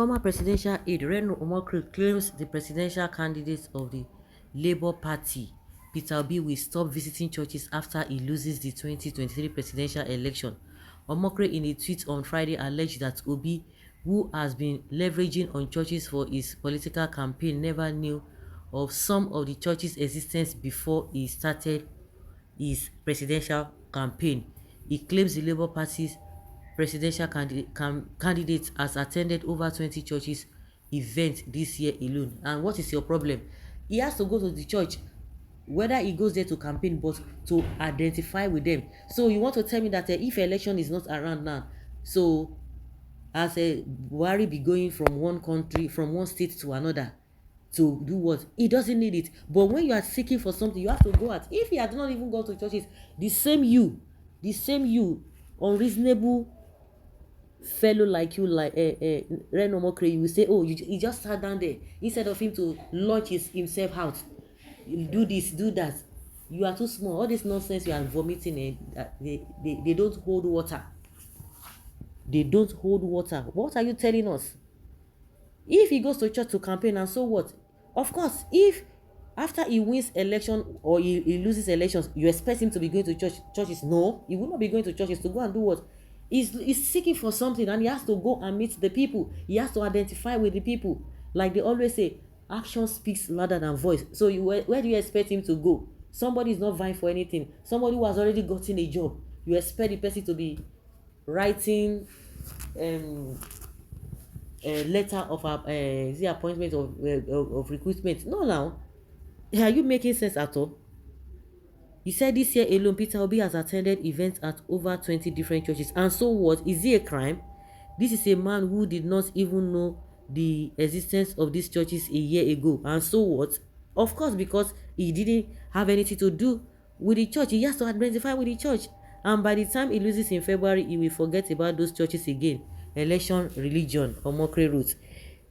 Former presidential aide Reno claims the presidential candidate of the Labour Party, Peter Obi, will stop visiting churches after he loses the 2023 presidential election. Omokri, in a tweet on Friday, alleged that Obi, who has been leveraging on churches for his political campaign, never knew of some of the church's existence before he started his presidential campaign. He claims the Labour Party's presidential candidate has attended over 20 churches events this year alone. And what is your problem? He has to go to the church, whether he goes there to campaign, but to identify with them. So you want to tell me that if election is not around now, so as a Buhari be going from one country, from one state to another, to do what? He doesn't need it. But when you are seeking for something, you have to go out. If he had not even gone to churches, the same you, unreasonable fellow like you, like Reno Mokre, you will say, oh, he just sat down there instead of him to launch himself out, do this, do that. You are too small. All this nonsense you are vomiting, they don't hold water. They don't hold water. What are you telling us? If he goes to church to campaign, and so what? Of course, if after he wins election or he loses elections, you expect him to be going to churches? No, he will not be going to churches. To go and do what? He's seeking for something, and he has to go and meet the people. He has to identify with the people. Like they always say, action speaks louder than voice. So where do you expect him to go? Somebody is not vying for anything. Somebody who has already gotten a job. You expect the person to be writing a letter of the appointment of recruitment? No, now. Are you making sense at all? He said this year alone, Peter Obi has attended events at over 20 different churches. And so what? Is it a crime? This is a man who did not even know the existence of these churches a year ago. And so what? Of course, because he didn't have anything to do with the church. He has to identify with the church. And by the time he loses in February, he will forget about those churches again. Election, religion, or mockery roots.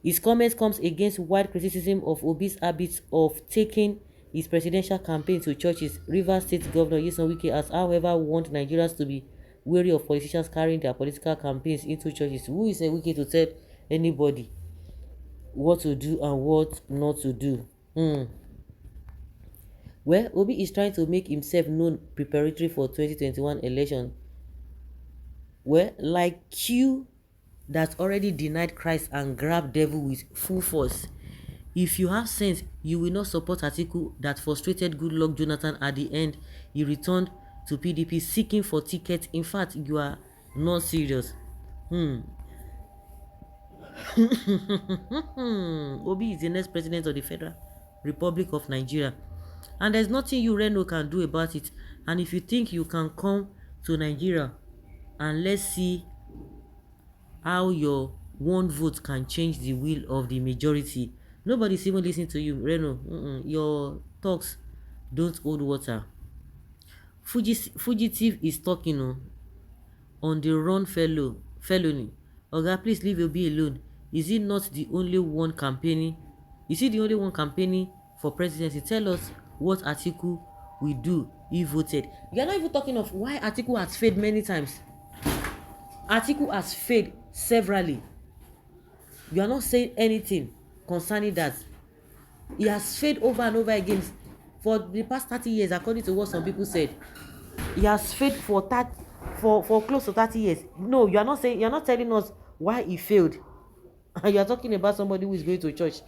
His comment comes against wide criticism of Obi's habits of taking his presidential campaign to churches. Rivers State Governor Nyesom Wike has, however, warned Nigerians to be wary of politicians carrying their political campaigns into churches. Who is Wike to tell anybody what to do and what not to do? Well, Obi is trying to make himself known preparatory for 2021 election. Well, like Q that already denied Christ and grabbed devil with full force. If you have sense, you will not support Atiku that frustrated Goodluck Jonathan at the end. He returned to PDP seeking for tickets. In fact, you are not serious. Obi is the next president of the Federal Republic of Nigeria. And there's nothing you, Reno, can do about it. And if you think you can come to Nigeria and let's see how your one vote can change the will of the majority, nobody's even listening to you, Reno. Your talks don't hold water. Fugitive is talking on the run felony. Oga, please leave Obi alone. Is he not the only one campaigning? Is he the only one campaigning for presidency? Tell us what Atiku will do if voted. You are not even talking of why Atiku has failed many times. Atiku has failed severally. You are not saying anything concerning that. He has failed over and over again for the past 30 years, according to what some people said. He has failed for close to 30 years. No, you are not saying, you are not telling us why he failed. And you are talking about somebody who is going to church.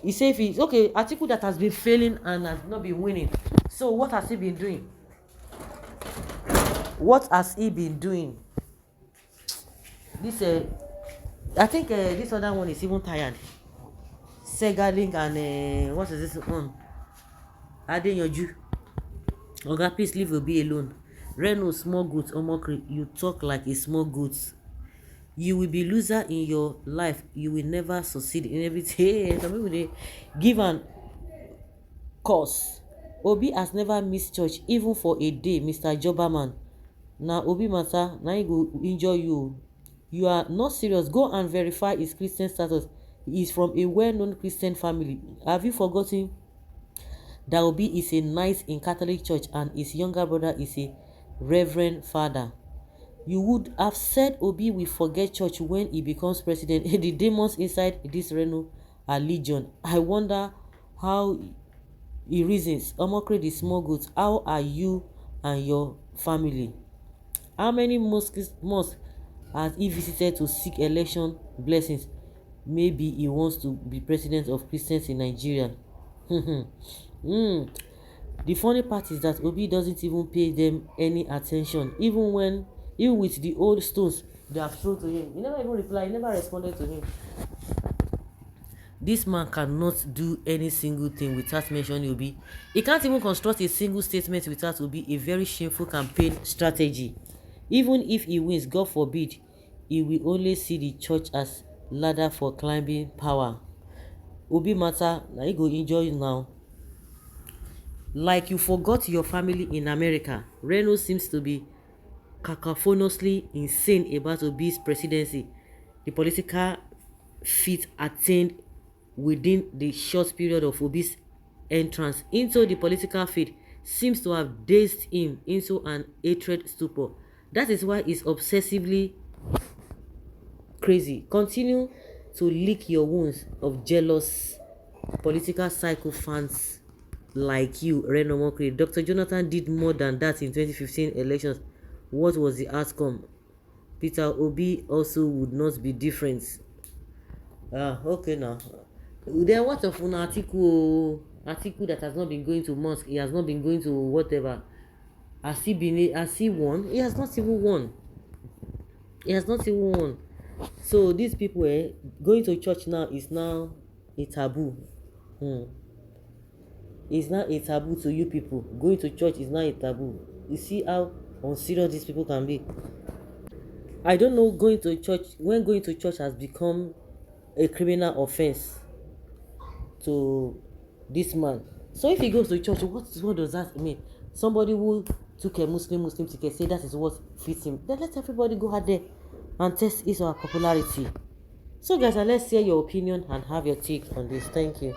He said, okay, Atiku that has been failing and has not been winning. So what has he been doing? What has he been doing? This I think this other one is even tired. Segalink and what is this one? Adeyanju. Oga, please leave Obi alone. Reno, small goat, Omokri, you talk like a small goat. You will be loser in your life. You will never succeed in everything. Some people, they give an course. Obi has never missed church, even for a day, Mr. Joberman. Now Obi matter, now he go injure you. You are not serious. Go and verify his Christian status. He is from a well-known Christian family. Have you forgotten that Obi is a knight in Catholic Church and his younger brother is a reverend father? You would have said Obi will forget church when he becomes president. The demons inside this Reno are legion. I wonder how he reasons. Omokri the small goat, how are you and your family? How many mosques has he visited to seek election blessings? Maybe he wants to be president of Christians in Nigeria. mm. The funny part is that Obi doesn't even pay them any attention, even with the old stones they have thrown to him. He never even replied, he never responded to him. This man cannot do any single thing without mentioning Obi. He can't even construct a single statement without Obi, a very shameful campaign strategy. Even if he wins, God forbid, he will only see the church as ladder for climbing power. Obi matter, na he go enjoy now. Like you forgot your family in America, Reno seems to be cacophonously insane about Obi's presidency. The political feat attained within the short period of Obi's entrance into the political field seems to have dazed him into an hatred stupor. That is why he's obsessively crazy. Continue to lick your wounds of jealous political psychophants like you, Reno Mokri. Dr. Jonathan did more than that in 2015 elections. What was the outcome? Peter Obi also would not be different. Okay now. Then what of an article that has not been going to mosque? He has not been going to whatever. Has he won? He has not even won. He has not even won. So these people, going to church now is now a taboo. It's now a taboo to you people. Going to church is now a taboo. You see how unserious these people can be. I don't know, going to church, when going to church has become a criminal offense to this man. So if he goes to church, what does that mean? Somebody who took a Muslim ticket, say that is what fits him. Then let everybody go out there and test his or her popularity. So guys, let's hear your opinion and have your take on this. Thank you.